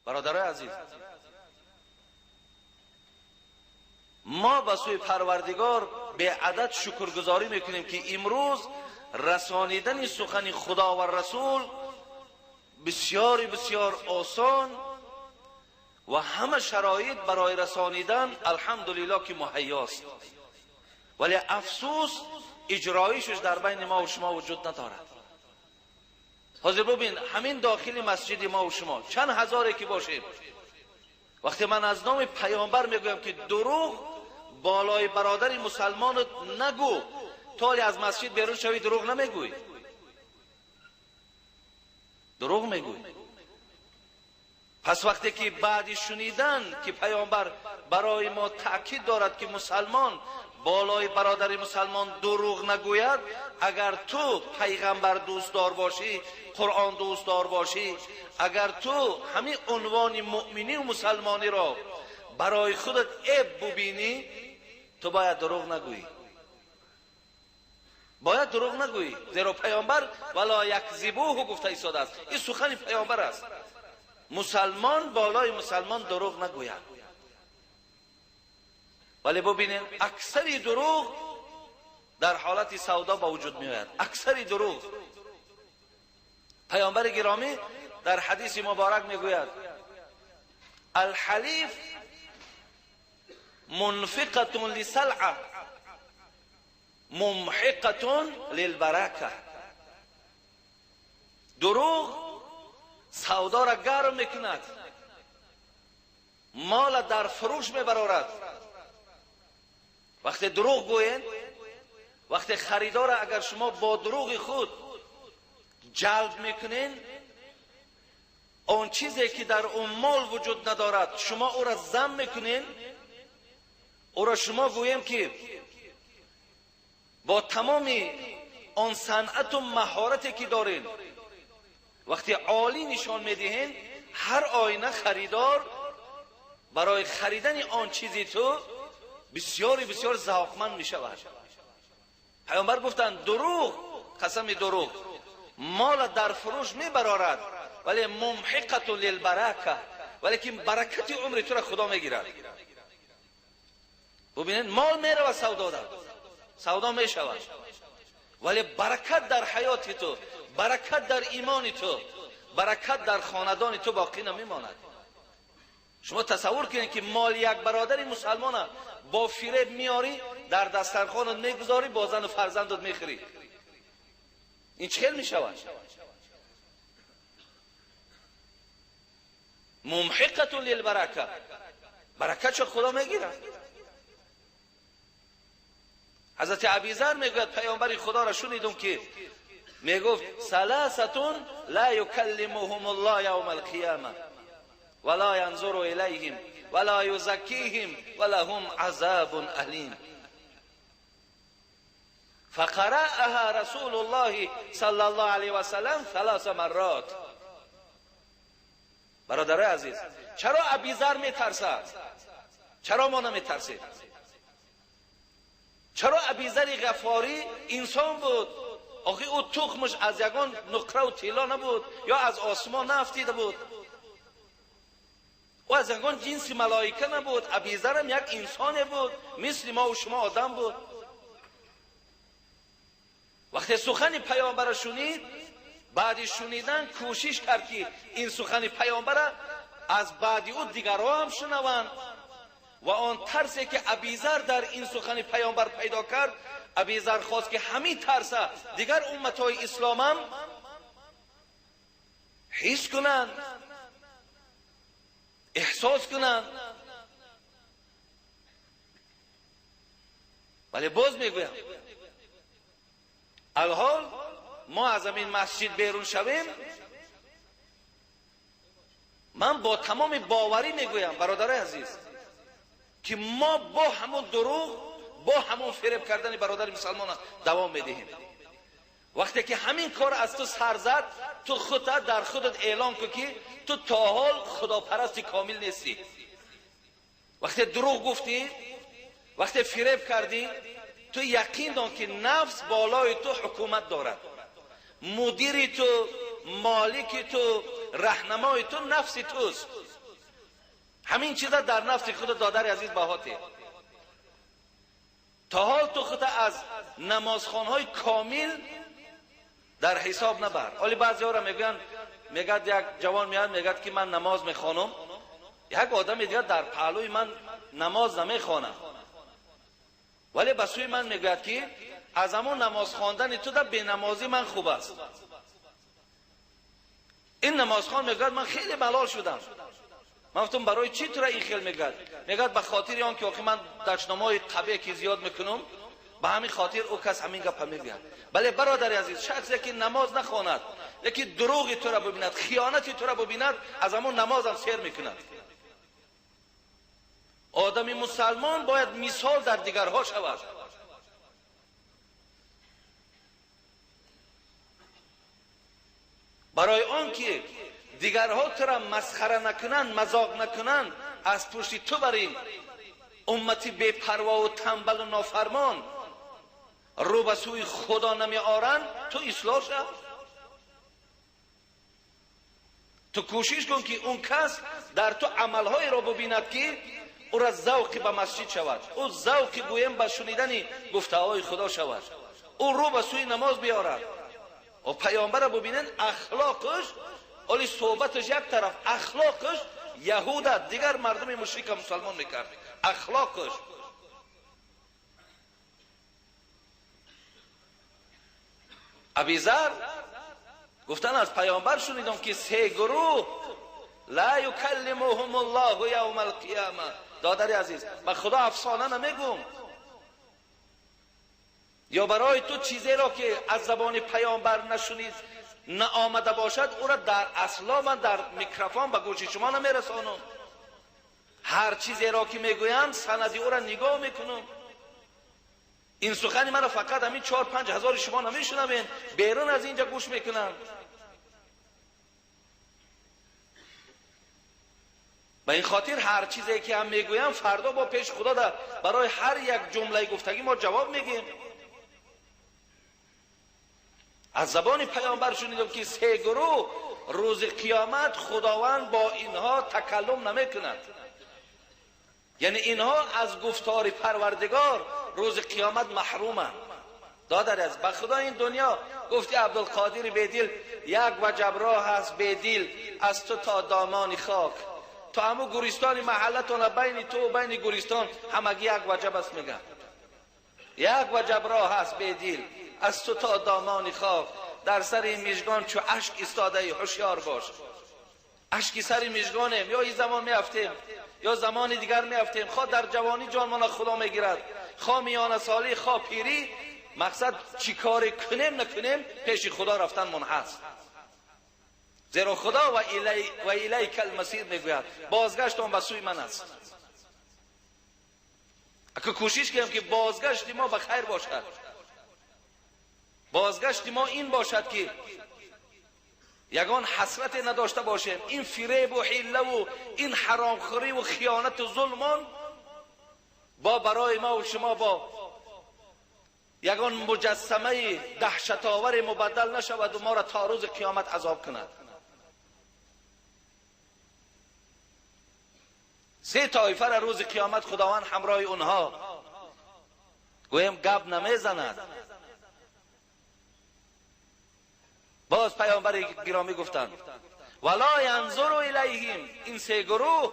برادرای عزیز، ما به سوی پروردگار به عدد شکرگزاری میکنیم که امروز رسانیدن سخن خدا و رسول بسیار بسیار آسان و همه شرایط برای رسانیدن الحمدلله که مهیاست، ولی افسوس اجرایشش در بین ما و شما وجود ندارد. حاضر ببین همین داخل مسجد ما و شما چند هزاره که باشید، وقتی من از نام پیامبر میگویم که دروغ بالای برادر مسلمان نگو، تالی از مسجد بیرون شوی دروغ نمیگوی، دروغ میگوی. پس وقتی که بعد شنیدن که پیامبر برای ما تأکید دارد که مسلمان بالای برادر مسلمان دروغ نگوید، اگر تو پیغمبر دوست دار باشی، قرآن دوست دار باشی، اگر تو همین عنوان مؤمنی و مسلمانی را برای خودت عیب ببینی، تو باید دروغ نگویی، باید دروغ نگویی، زیرا پیامبر ولا یکذبوه گفته ایستاده است. این سخن پیامبر است. مسلمان بالای مسلمان دروغ نگوید. ولی ببینید اکثری دروغ در حالت سودا با وجود می آید. اکثری دروغ. پیامبر گرامی در حدیث مبارک می گوید الحلیف منفقة لسلعه ممحقة للبرکه. دروغ سودا را گرم میکند، مال در فروش میبرارد. وقتی دروغ گوین، وقتی خریدار اگر شما با دروغ خود جلب میکنین، اون چیزی که در اون مال وجود ندارد شما او را ضم میکنین، او را شما گوییم که با تمام آن صنعت و مهارتی که دارین وقتی عالی نشان میدهین، هر آینه خریدار برای خریدن آن چیزی تو بسیار بسیار ذوقمند میشود. پیامبر گفتند دروغ، قسم دروغ مال در فروش میبرارد، ولی ممحقة للبرکه، ولی که برکت عمر تو را خدا میگیرد. ببینید مال میره و سودا میشود، ولی برکت در حیات تو، برکت در ایمان تو، برکت در خاندان تو باقی نمیماند. شما تصور کنید که مال یک برادر مسلمان با فریب میاری در دسترخوان میگذاری، با زن و فرزندت میخری، این چه میشود؟ ممحقة للبرکه، برکت خدا میگیره. حضرت ابیذر میگوید پیامبر خدا را شنیدم که میگفت ثلاثه لا یکلمهم الله یوم القیامه ولا ینظر الیهم ولا یزکیهم ولهم عذاب الیم. فقرأها رسول الله صلی الله علیه و سلم 3 مرات. برادر عزیز، چرا ابیذر میترسد؟ چرا ما نمیترسیم؟ چرا ابیذر غفاری انسان بود؟ آخه او تخمش از یگان نقره و طلا نبود یا از آسمان نافتیده بود، او از یگان جنس ملائکه نبود. ابیذر هم یک انسان بود، مثل ما و شما آدم بود. وقتی سخن پیامبر شنید، بعد شنیدن کوشش کرد که این سخن پیامبر از بعد او دیگرها هم شنوند. و آن ترسی که ابیذر در این سخن پیامبر پیدا کرد، ابیذر خواست که همین ترس دیگر امتهای اسلام هم حس کنند، احساس کنند. ولی باز میگویم الحال ما از این مسجد بیرون شویم، من با تمام باوری میگویم برادر عزیز که ما با همون دروغ، با همون فریب کردن برادر مسلمان دوام میدهیم. وقتی که همین کار از تو سر زد، تو خودت در خودت اعلان کن که تو تا حال خداپرست کامل نیستی. وقتی دروغ گفتی، وقتی فریب کردی، تو یقین دان که نفس بالای تو حکومت دارد. مدیر تو، مالک تو، راهنمای تو نفس توست. همین چیزا در نفس خود دادر عزیز بهاته. تا حال تو خودت از نمازخوانهای کامل در حساب نبر. ولی بعضی‌ها را میگن یک جوان میاد میگه که من نماز میخوانم، یک آدم دیگه در پهلوی من نماز نمیخوانم، ولی به سوی من میگه که از همون نماز خواندن تو در بینمازی من خوب است. این نمازخوان میگه من خیلی ملال شدم. من گفتم برای چی تو را این خیل میگه؟ میگه به خاطر آن که من دشنامای طبیعی که زیاد میکنم، به همین خاطر او کس همین گپ میگه. بله برادر عزیز، شخصی که نماز نخواند لیکن دروغ تو را ببیند، خیانت تو را ببیند، از همون نماز هم سیر میکند. آدم مسلمان باید مثال در دیگرها شود. برای آن که دیگرها تو را مسخره نکنند، مذاق نکنند، از پشت تو برین امتی بے پروا و تنبل و نافرمان رو به سوی خدا نمی آرند، تو اصلاح شو. تو کوشش کن که اون کس در تو عملهای را ببیند که او را ذوق به مسجد شود، او ذوق گویم به شنیدن گفته‌های خدا شود، او رو به سوی نماز بیارد و پیامبر را ببینن اخلاقش، ولی صحبتش یک طرف، اخلاقش یهود دیگر مردم مشرک مسلمان میکرد. اخلاقش ابیذر گفتن از پیامبر شنیدم که سه گروه لا یکلمهم الله یوم القیامه. دادر عزیز، من خدا افسانه نمیگم، یا برای تو چیزی را که از زبان پیامبر نشنید نآمده باشد او را در اصلا من در میکروفون به گوش شما نمیرسانم. هر چیزی را که میگویم سندی او را نگاه میکنم. این سخن من را فقط همین 4-5 هزار شما نمیشنوین، بیرون از اینجا گوش میکنن. به این خاطر هر چیزی که هم میگویم فردا با پیش خدا برای هر یک جمله گفتگی ما جواب میگیم. از زبان پیامبر شنیدم که سه گروه روز قیامت خداوند با اینها تکلم نمیکند، یعنی اینها از گفتار پروردگار روز قیامت محرومند. دادر از به خدا این دنیا گفتی عبدالقادر بیدیل یک وجب راه هست بیدیل از تو تا دامان خاک، تو همو گوریستان محلتون بین تو و بین گوریستان همگی یک وجب است. میگن یک وجب راه هست بیدیل از تو تا دامان خاک، در سر این مژگان چو اشک ایستاده ای هوشیار باش. اشکی سر مژگانیم، یا این زمان میافتیم یا زمان دیگر میافتیم، خواه در جوانی جان من خدا میگیرد، خواه میان سالی خواه پیری، مقصد چی کار کنیم نکنیم پیش خدا رفتن منحصر. زیرا خدا و الیک المصیر میگوید بازگشت آن به سوی من است. اگه کوشش کنیم که بازگشت ما به خیر باشد، بازگشت ما این باشد که یگان حسرت نداشته باشیم، این فریب و حیله و این حرامخوری و خیانت و ظلمان با برای ما و شما با یگان مجسمه دهشت‌آور مبدل نشود و ما را تا روز قیامت عذاب کند. سه طایفه را روز قیامت خداوند همراه اونها گویم گپ نمیزند. باز پیامبر گرامی گفتند ولا ینظر الیهم، این سه گروه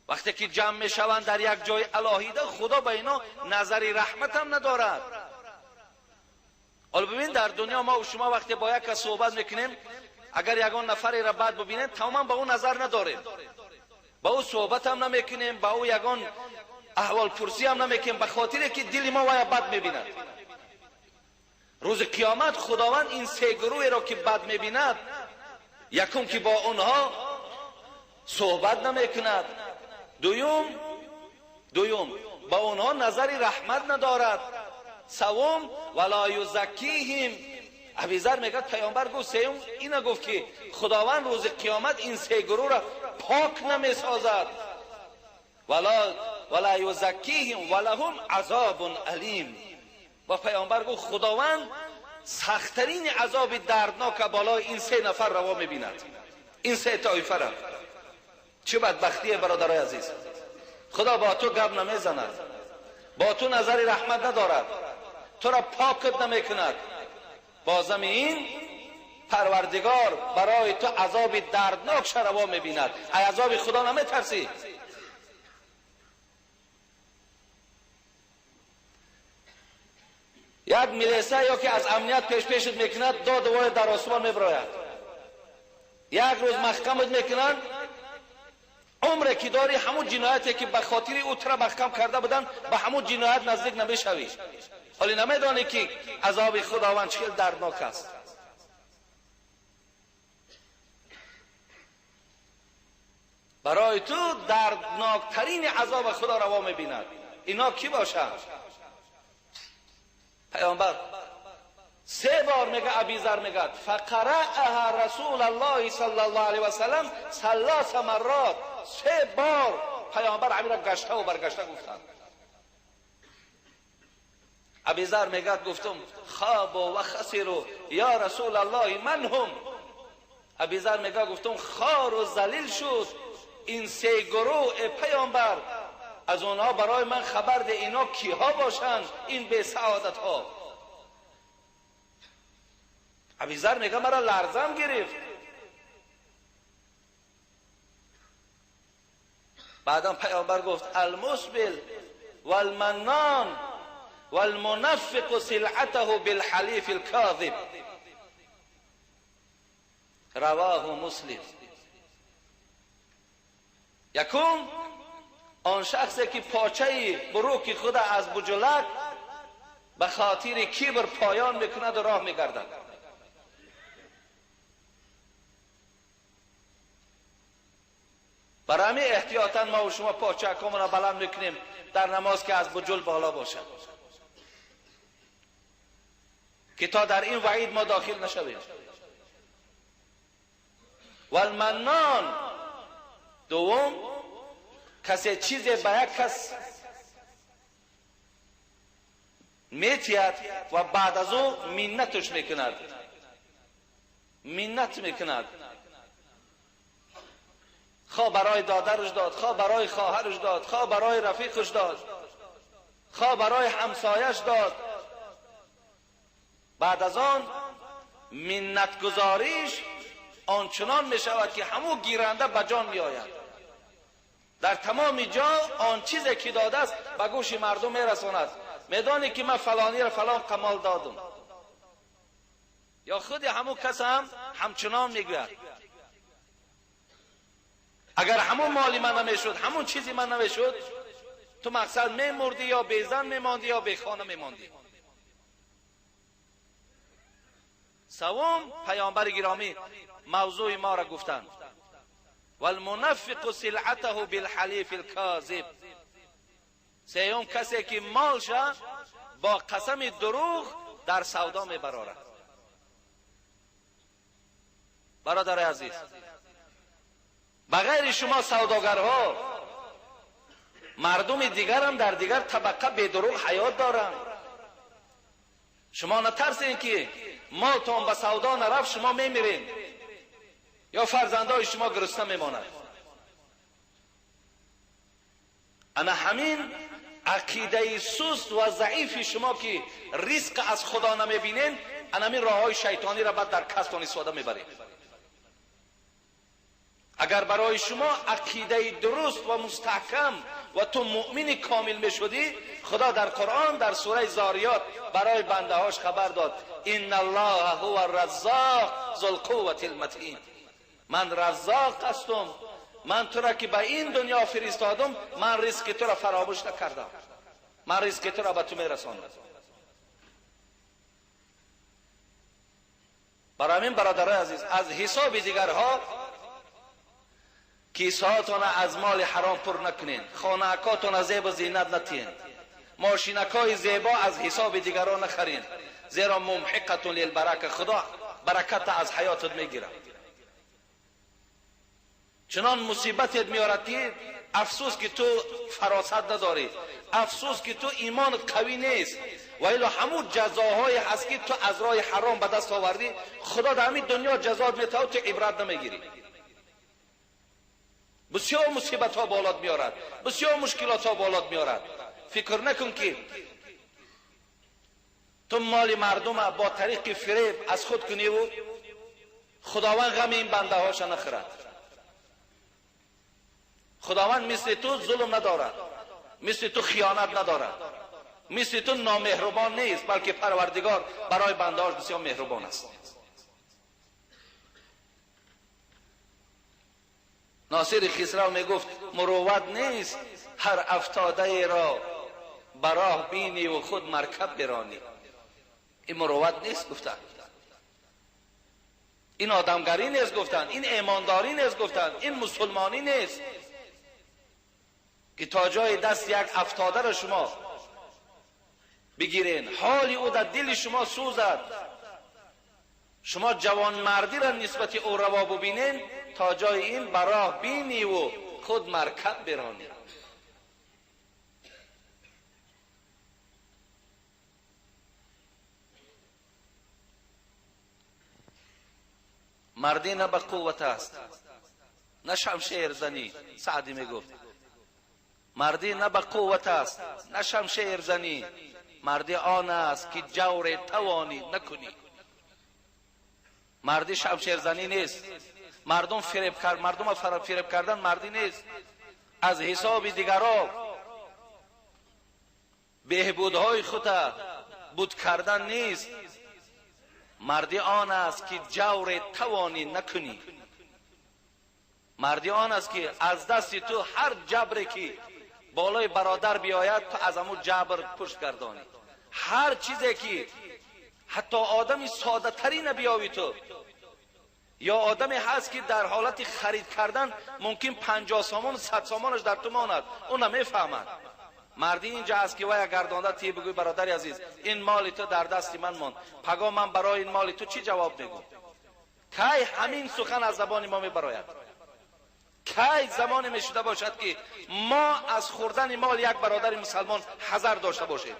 وقتی که جمع میشوند در یک جای الهیده خدا به اینا نظری رحمت هم ندارد. حالا ببین در دنیا ما و شما وقتی با یک کس صحبت میکنیم اگر یگان نفری را بد ببینیم تماما به اون نظر نداریم، با او صحبت هم نمیکنیم، با او یگان احوال پرسی هم نمیکنیم، به خاطر که دل ما وای بد میبیند. روز قیامت خداوند این سه گروهی را که بد میبیند، یکم که با اونها صحبت نمیکند، دویم با اونها نظری رحمت ندارد، سوم ولا یزکیهم. ابیذر میگه پیامبر گفت سوم اینا گفت که خداوند روز قیامت این سه گروه را پاک نمیسازد، ولا یزکیهم ولهم عذاب علیم. و پیامبر گفت خداوند سختترین عذاب دردناک بالای این سه نفر روا میبیند، این سه طایفه را. چه بدبختیه برادرای عزیز. خدا با تو گپ نمیزند، با تو نظر رحمت ندارد، تو را پاکت نمیکند. با زمین پروردگار برای تو عذاب دردناک شروا میبیند. ای عذاب خدا نمیترسی؟ یک میلیسه یا که از امنیت پیشت میکند، دو دوای در آسمان میبراید. یک روز محکمت میکنند، عمره که داری همون جنایتی که به خاطر او ترا محکم کرده بودن به همون جنایت نزدیک نمیشوی. ولی نمیدانی که عذاب خداوند چقدر دردناک است. برای تو دردناکترین عذاب خدا روا میبیند. اینا کی باشد؟ پیامبر 3 بار میگه، ابیذر میگه فقرأها رسول الله صلی الله علیه و سلم 3 مرات. 3 بار پیامبر همین را گشته و برگشته گفتند. ابیذر میگه گفتم خواب و خسروا یا رسول الله من هم. ابیذر میگه گفتم خار و ذلیل شد این 3 گروه پیامبر، از اونها برای من خبر ده، اینا کیها باشند این بی سعادت ها؟ ابیذر میگه مرا لرزم گرفت. بعدم پیامبر گفت المسبل والمنان والمنفق سلعته بالحلیف الكاذب. رواه مسلم. یکم آن شخصی که پاچه بروک خود از بجلک به خاطر کبر پایان میکند و راه میگردد. برای همین احتیاطاً ما و شما پاچه کمون را بلند میکنیم در نماز که از بجل بالا باشد، که تا در این وعید ما داخل نشویم. والمنان، دوم کسی چیزی به یک کس میتید و بعد از او منتش میکند، منت میکند، خواه برای دادرش داد، خواه برای خواهرش داد، خواه برای رفیقش داد، خواه برای همسایش داد. بعد از آن منت گزاریش آنچنان می شود که همون گیرنده به جان می آید. در تمام جا آن چیزی که داده است به گوش مردم می رساند. میدانی که من فلانی را فلان قمال دادم، یا خود همون کس هم همچنان می گوید اگر همون مالی من نمیشد، همون چیزی من نمیشد، تو مقصد میمردی یا بی زن میماندی یا بی خانه میماندی. سوم پیامبر گرامی موضوع ما را گفتند والمنفق سلعته بالحلیف الکاذب. سوم کسی که مالش با قسم دروغ در سودا میبرارد. برادر عزیز، بغیر شما سوداگرها مردم دیگر هم در دیگر طبقه به دروغ حیات دارند. شما نترسین که مالتون به سودا نرفت شما میمیرین یا فرزندای شما گرسنه میماند. انا همین عقیده سست و ضعیف شما که رزق از خدا نمیبینین، انا همین راه های شیطانی را بعد در کسبتان استفاده میبرین. اگر برای شما عقیده درست و مستحکم و تو مؤمن کامل میشدی، خدا در قرآن در سوره زاریات برای بنده هاش خبر داد ان الله هو الرزاق ذو القوة المتین. من رزاق هستم، من تو را که به این دنیا فرستادم، من رزق تو را فراموش نکردم، من رزق تو را به تو میرسانم. برای همین برادرای عزیز، از حساب دیگرها کیسهاتون از مال حرام پر نکنین، خانه‌هاتون از زیب و زینت نتین، ماشینکای زیبا از حساب دیگران نخرین، زیرا ممحقتون للبرکه، خدا برکت از حیاتت میگیره. چنان مصیبتت میارد، افسوس که تو فراست نداری، افسوس که تو ایمان قوی نیست، و الا همون جزاهای هست که تو از راه حرام به دست آوردی، خدا در همین دنیا جزات میده و تو عبرت نمیگیری. بسیار مصیبت ها بالات میارد، بسیار مشکلات ها بالات میارد. فکر نکن که تو مال مردم با طریق فریب از خود کنی و خداوند غم این بنده هاش نخورد. خداوند مثل تو ظلم ندارد، مثل تو خیانت ندارد، مثل تو نامهربان نیست، بلکه پروردگار برای بنده هاش بسیار مهربان است. ناصر خسرو می گفت مروت نیست هر افتاده را براه بینی و خود مرکب برانی. این مروت نیست گفتن، این آدمگری نیست گفتن، این ایمانداری نیست گفتن، این مسلمانی نیست که تا جای دست یک افتاده را شما بگیرین، حالی او در دل شما سوزد، شما جوان مردی را نسبت او روا ببینین، تا جای این براه بینی و خود مرکب برانی. مردی نه به قوت است نه شمشیر زنی. سعدی می گفت مردی نه به قوت است نه شمشیر زنی، مردی آن است که جور توانی نکنی. مردی شمشیر زنی نیست، مردم فریب کردن مردی نیست، از حساب دیگران بهبودهای خود بود کردن نیست. مردی آن است که جور توانی نکنی. مردی آن است که از دست تو هر جبری که بالای برادر بیاید تو از امو جبر پشت گردانی. هر چیزی که حتی آدمی ساده تری نبیاوی تو، یا آدمی هست که در حالت خرید کردن ممکن 50 سامان 100 سامانش در تو ماند، اون نمیفهمد. مردی اینجا است که وای گردانده تی بگوی برادر عزیز این مال تو در دست من ماند، پگاه من برای این مال تو چی جواب میگم؟ کی همین سخن از زبان ما میبراید؟ کی زمانی میشده باشد که ما از خوردن مال یک برادر مسلمان حذر داشته باشیم؟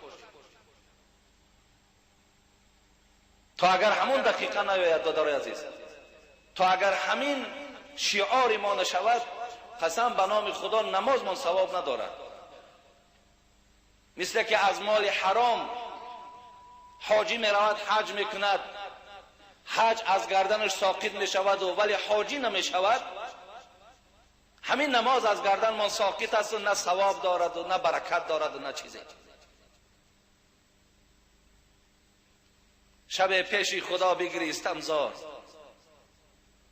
تا اگر همون دقیقه نیاید برادر عزیز، تا اگر همین شعار ما نشود، قسم به نام خدا نماز من ثواب ندارد. مثل که از مال حرام حاجی می رود حج می کند، حج از گردنش ساقط می شود و ولی حاجی نمی شود، همین نماز از گردن من ساقط است و نه ثواب دارد و نه برکت دارد و نه چیزی. شب پیش خدا بگریستم زار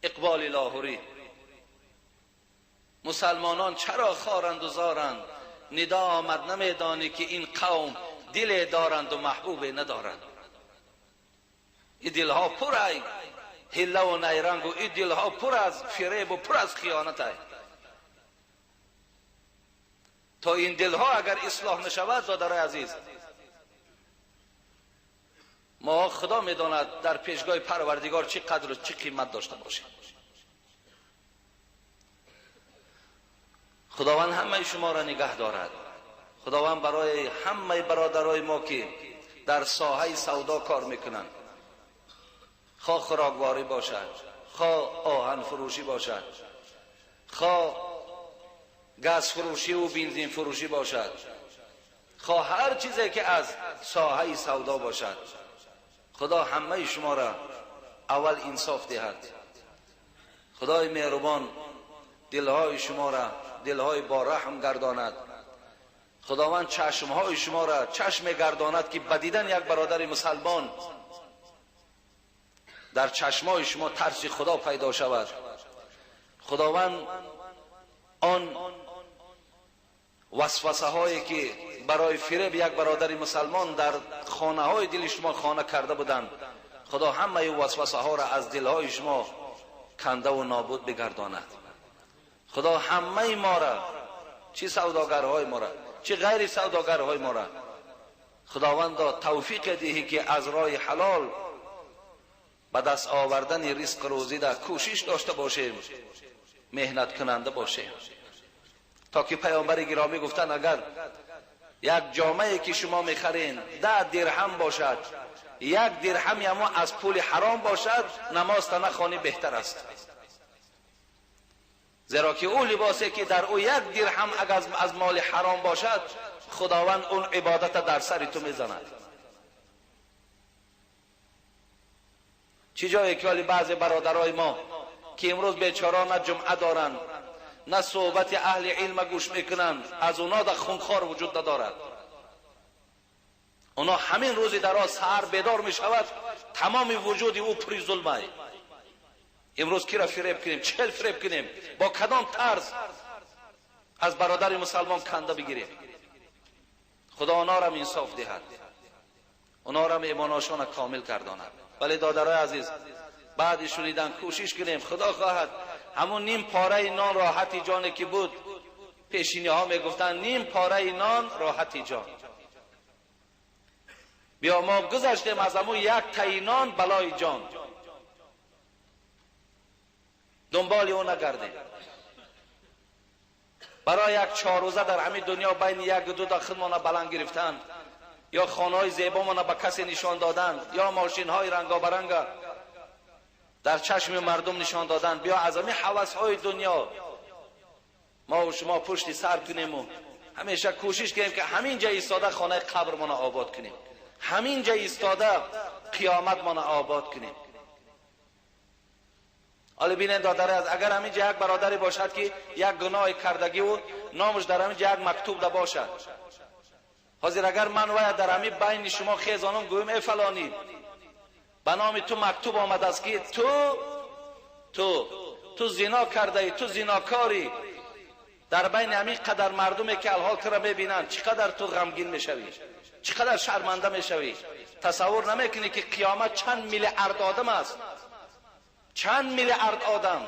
اقبال لاهوری، مسلمانان چرا خارند و زارند، ندا آمد نمیدانی که این قوم دل دارند و محبوب ندارند. این دلها پر ای حله و نیرنگ و این دلها پر از فریب و پر از خیانت ای. تا این دلها اگر اصلاح نشود برادر عزیز، ما خدا میداند در پیشگاه پروردگار چه قدر و چه قیمت داشته باشیم. خداوند همه شما را نگه دارد. خداوند برای همه برادرای ما که در ساحه سودا کار میکنند، خواه خوراکواری باشد، خواه آهن فروشی باشد، خواه گاز فروشی و بنزین فروشی باشد، خواه هر چیزی که از ساحه سودا باشد، خدا همه شما را اول انصاف دهد. خدای مهربان دلهای شما را دلهای با رحم گرداند. خداوند چشمهای شما را چشم گرداند که بدیدن یک برادر مسلمان در چشمهای شما ترس خدا پیدا شود. خداوند آن وسوسه هایی که برای فریب یک برادر مسلمان در خانه های دل شما خانه کرده بودند، خدا همه وسوسه ها را از دل های شما کنده و نابود بگرداند. خدا همه ما را، چه سوداگرهای ما را چه غیر سوداگرهای ما را، خداوند توفیق دهی که از راه حلال به دست آوردن رزق روزی در کوشش داشته باشیم، مهنت کننده باشیم. تا که پیامبر گرامی گفتن اگر یک جامعه که شما میخرین 10 درهم باشد، 1 درهم اما از پول حرام باشد، نماز تا نخوانی بهتر است. زیرا که او لباسی که در او 1 درهم اگر از مال حرام باشد، خداوند اون عبادت در سر تو میزند. چی جایی که بعضی برادرای ما که امروز بیچاره نه جمعه دارن، نه صحبت اهل علم گوش میکنن، از اونا در خونخوار وجود ندارد. اونا همین روزی در سحر بیدار میشود، تمام وجود او پری ظلمه. امروز کی را فریب کنیم؟ چهل فریب کنیم؟ با کدام طرز از برادر مسلمان کنده بگیریم؟ خدا اونا را انصاف دهد، اونا را ایمانشان کامل گرداند. ولی دادرای عزیز، بعد شنیدن کوشش کنیم. خدا خواهد همون نیم پاره نان راحتی جانی که بود، پیشینی ها میگفتن نیم پاره نان راحتی جان. بیا ما گذشتیم از همون 1 تایی نان بلای جان، دنبال اون نگردیم. برای 1 4 روزه در همین دنیا بین 1 2 داخل ما بلند گرفتن، یا خانه های زیبا ما به کسی نشان دادن، یا ماشین های رنگابرنگ در چشم مردم نشان دادن. بیا از همین حوث های دنیا ما و شما پشت سر کنیم و همیشه کوشش کنیم که همین جای ایستاده خانه قبر ما آباد کنیم، همین جای ایستاده قیامت ما آباد کنیم. حالا بینید دادر از اگر همین جای یک برادری باشد که 1 گناه کردگی و نامش در همین جای مکتوب ده باشد، حاضر اگر من و در همین بین شما خیزانم گویم ای فلانی به نام تو مکتوب آمده است که تو زنا کرده ای، تو زناکاری، در بین همین قدر مردمی که الحال تو را میبینن چقدر تو غمگین میشوی، چقدر شرمنده میشوی. تصور نمیکنی که قیامت چند میلیارد آدم است، چند میلیارد آدم.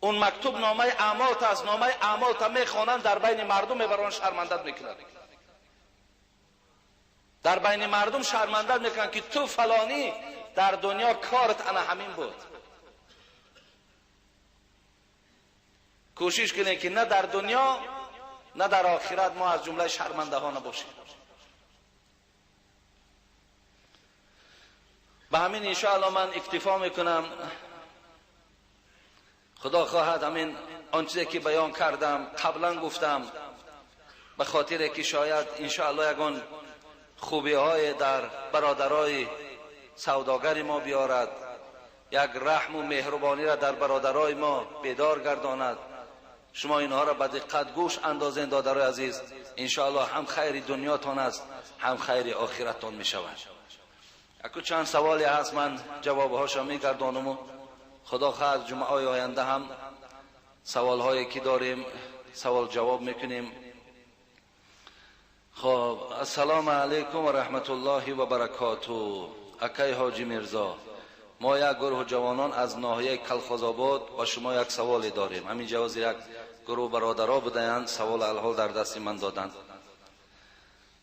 اون مکتوب نامه اعمالت است، نامه اعمالت میخوانند، در بین مردم میبرن شرمندت میکنند، در بین مردم شرمندت میکنند که تو فلانی در دنیا کارت انا همین بود. کوشش کنید که نه در دنیا نه در آخرت ما از جمله شرمنده ها نباشیم. به همین انشاءالله من اکتفا میکنم. خدا خواهد همین آنچه که بیان کردم قبلا گفتم، به خاطر که شاید انشاءالله یگان خوبی های در برادرای سوداگر ما بیارد، یک رحم و مهربانی را در برادرای ما بیدار گرداند. شما اینها را به دقت گوش اندازین دادرای عزیز، انشاءالله هم خیر دنیاتان است هم خیر آخرتان می شود. اکو چند سوالی هست من جوابهاشو میگردانم و خدا خواهد جمعه های آینده هم سوال هایی که داریم سوال جواب میکنیم. خب السلام علیکم و رحمت الله و برکاته. اکای حاجی میرزا، ما یک گروه جوانان از ناحیه کلخازآباد با شما یک سوالی داریم. همین جواز یک گروه برادرها بودند، سوال الحال در دست من دادند.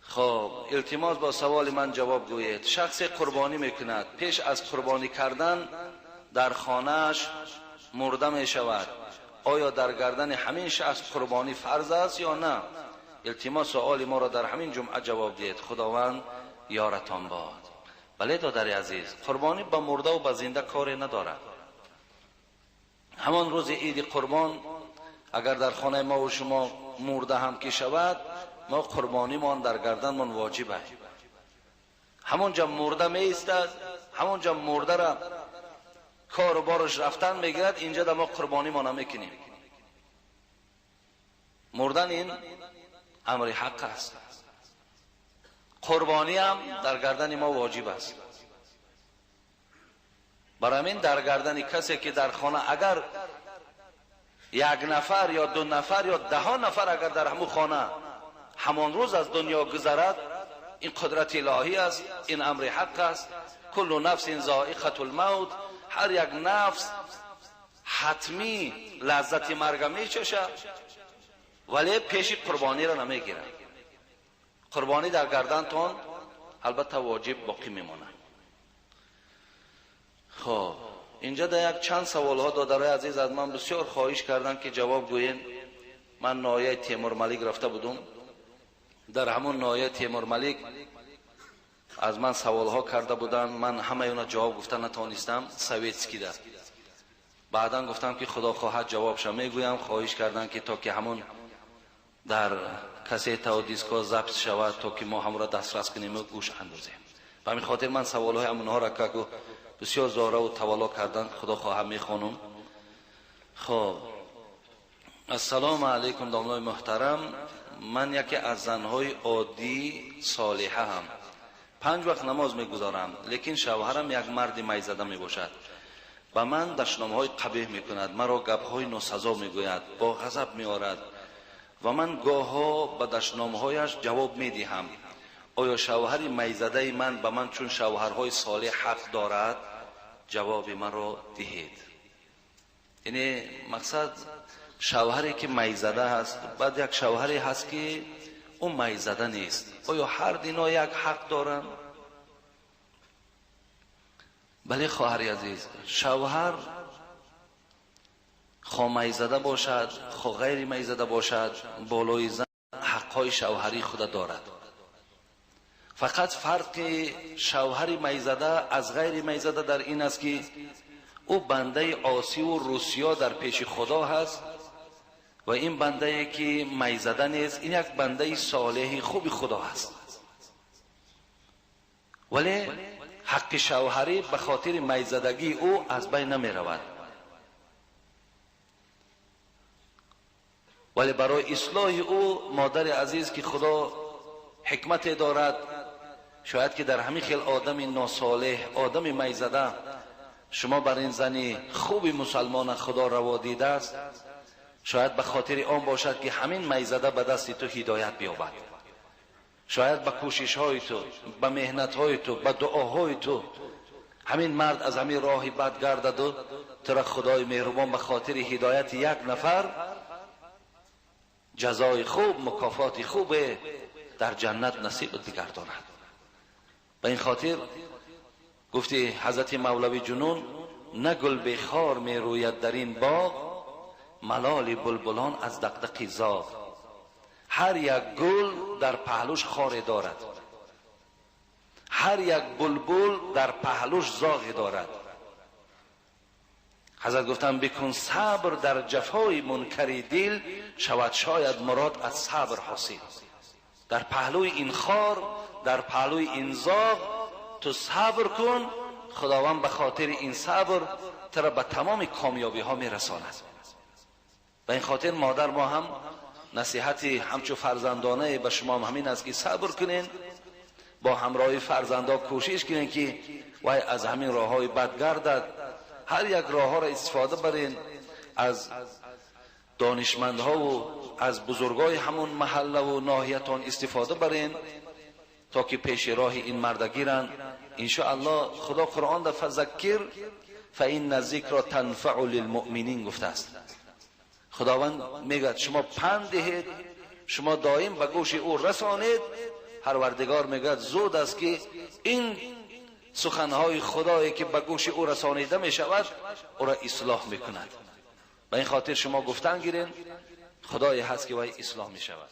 خب التماس با سوال من جواب گویید. شخص قربانی میکند، پیش از قربانی کردن در خانهش مرده می شود، آیا در گردن همین شخص قربانی فرض است یا نه؟ التماس سوال ما را در همین جمعه جواب دهید. خداوند یارتان باد. بله دادر عزیز، قربانی با مرده و با زنده کاری ندارد. همان روز عید قربان اگر در خانه ما و شما مرده هم که شود، ما قربانی مان در گردن من واجب است. همون جا مرده می ایستد، همون جا مرده را کار و بارش رفتن میگیرد، اینجا در ما قربانی ما نمیکنیم. مردن این امر حق است، قربانی هم در گردن ما واجب است. برای همین در گردن کسی که در خانه اگر 1 نفر یا 2 نفر یا 10 نفر اگر در همون خانه همان روز از دنیا گذرد، این قدرت الهی است، این امر حق است. کل نفس ذائقه الموت، هر یک نفس حتمی لذت مرگ میچشد، ولی پیش قربانی را نمیگیرد. قربانی در گردنتان البته واجب باقی میماند. خب اینجا در یک چند سوال ها دادرای عزیز از من بسیار خواهش کردن که جواب گوین. من ناحیه تیمور ملیک رفته بودم، در همون ناحیه تیمور ملیک از من سوال ها کرده بودن، من همه اونا جواب گفتن نتونستم. سویتسکی ده بعدا گفتم که خدا خواهد جوابش میگویم. خواهش کردن که تا که همون در کسیت و دیسکو ضبط شود تا که ما هم را دسترس کنیم و گوش اندازیم. به همین خاطر من سوالهای همونها را که بسیار زاره و توالا کردن خدا خواهم میخوانم. خب السلام علیکم دامنای محترم. من یکی از زنهای عادی صالحه هم 5 وقت نماز میگذارم، لیکن شوهرم یک مرد میزده میباشد. با من دشنامهای قبیح میکند، مرا گپهای ناسزا میگوید، با غضب میآورد و من گاهها به دشنامهایش جواب میدهم. آیا شوهر میزده من به من چون شوهرهای صالح حق دارد؟ جواب مرا دهید. یعنی مقصد شوهری که میزده هست، بعد یک شوهری هست که اون میزده نیست. آیا هر دینا یک حق دارن؟ بله خواهر عزیز، شوهر خواه میزده باشد خواه غیر میزده باشد، بالای زن حقهای شوهری خود دارد. فقط فرق شوهر میزده از غیر میزده در این است که او بنده عاصی و روسیا در پیش خدا هست و این بنده که میزده نیست، این یک بنده صالح خوب خدا هست. ولی حق شوهری به خاطر میزدگی او از بین نمی رود. ولی برای اصلاح او مادر عزیز که خدا حکمت دارد، شاید که در همین خیل آدم ناصالح، آدم میزده، شما بر این زنی خوب مسلمان خدا روا دیده است، شاید به خاطر آن باشد که همین میزده به دست تو هدایت بیابد. شاید به کوشش های تو، به مهنت های تو، به دعاهای تو همین مرد از همین راهی بد گردد و ترا خدای مهربان به خاطر هدایت یک نفر جزای خوب، مکافات خوب در جنت نصیب دیگرداند. به این خاطر گفتی حضرت مولوی جنون، نه گل به خار می روید در این باغ، ملال بلبلان از دغدغه زاغ. هر یک گل در پهلوش خار دارد، هر یک بلبل در پهلوش زاغ دارد. حضرت گفتم بکن صبر در جفای منکری دل، شود شاید مراد از صبر حاصل. در پهلوی این خار، در پهلوی این زاغ تو صبر کن، خداوند به خاطر این صبر ترا به تمام کامیابی ها میرساند. و این خاطر مادر ما هم نصیحتی همچو فرزندانه به شما هم همین است که صبر کنین، با همراهی فرزندا کوشش کنین که وای از همین راه های بد گردد. هر یک راه ها را استفاده برین، از دانشمندها و از بزرگای همون محله و ناحیتان استفاده برین تا که پیش راه این مرد گیرن. انشاءالله خدا قرآن در فذکر فإن الذکر تنفع للمؤمنین گفته است. خداوند میگه شما پند دهید، شما دائم به گوش او رسانید. پروردگار میگه زود است که این سخنهای خدایی که به گوش او رسانیده می شود او را اصلاح میکند. به این خاطر شما گفتن گیرین، خدایی هست که وای اصلاح می شود.